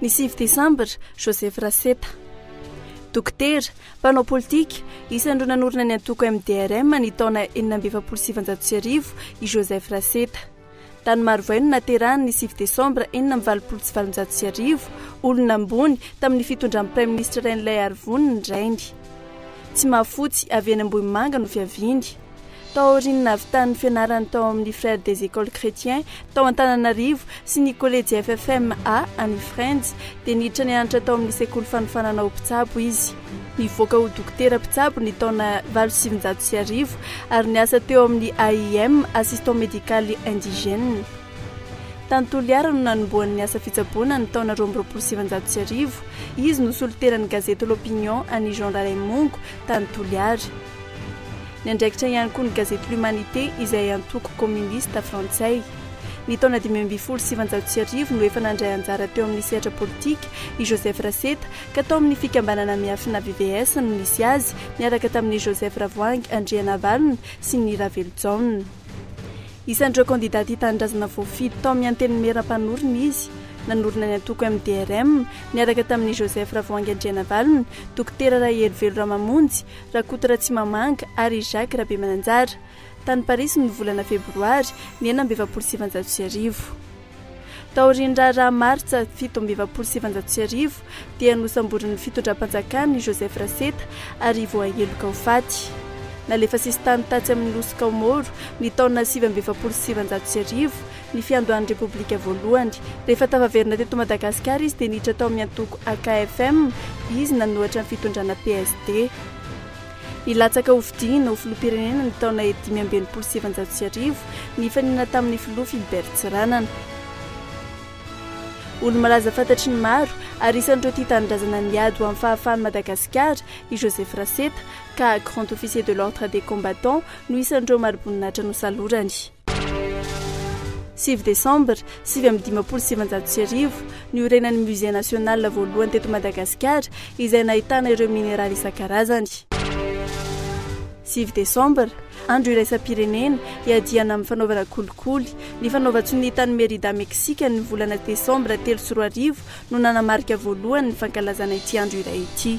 Ny 6 desambra Joseph Raseta dokotera mpanao politika isan'ireo nanorina ny antoko MDRM ny taona 1970 i Joseph Raseta. Tany Marovaino naterahany ny 6 desambra 1970 olona ambony tamin'ny fitondran'ny Prime Ministre Rainilay Arivony ndrainy. Tsy mahafotsy avy eny Ambohimanga no fiaviany. Tao aoriana avy tany fianarany tao amin'ny Frères des Écoles Chrétiens tao Antananarivo sy ny Collège FFMA any Friends dia niditra nianatra tao amin'ny sekoly fanofanana ho mpitsabo izy. Nivoaka ho dokotera mpitsabo ny taona 1970 ary niasa teo amin'ny AIM assistant médical indigène. Tany Toliara no nanombohan'ny asa fitsaboana ny taona 1970 izy no soliteran'ny gazety L'Opinion any Jean Raimongo tany Toliara. Ny andraikitra ihany koa ny gazety L'Humanité izay antoko communiste frantsay. Ny taona 1970 no efa nandray anjara teo amin'ny sehatra politika i Joseph Raseta ka tao amin'ny fikambanana miafina VVS no nisy azy niaraka tamin'ny Joseph Ravoahangy Andrianavalona sy ny Ravelonjaona. Isan'ireo kandidaty hitandrazana voafidy tao amin'ny antenimieram-panorina izy. Nanorina ny antoko MDRM niaraka tamin'ny Joseph Ravoahangy Andrianavalona, dokotera Rahelivelo Ramamonjy, Rakoto Ratsimamanga ary Jacques Rabemananjara. Tany Paris ny volana febroary 1970. Tao aoriana martsa 1970 dia nosamborin'ny fitondram-panjakana Joseph Raseta ary voaheloka ho faty. Nalefa sisy tany tatsy amin'ny Nosy Kaomoro ny taona 1970 ny fiandohan'ny Repoblika voalohany. Rehefa tavaverina teto Madagasikara izy dia niditra tao amin'ny antoko AKFM izy nanohatra ny fitondrana PSD. Nilatsaka ho fidiana ho filoham-pirenena ny taona 1970 ny fanina tamin'ny filoha Philbert Tsiranana. Olo-malaza fantatry ny maro ary isan'ireo tia tanindrazana ny ady ho amin'ny fahafahan'i Madagasikara i Joseph Raseta ka grand officier de l'ordre des combattants no isan'ireo mari-boninahitra no salorany. 6 desambra 1970 niorenan'ny Musée National voalohany teto Madagasikara izay nahitana ireo mineraly isan-karazany. 6 desambra andro iraisam-pirenena iadiana amin'ny fanaovana kolikoly. Ny fanaovan-tsony tany Merida Meksika ny volana desambra 3 no nanamarika voalohany ny fankalazana ity andro iray ity.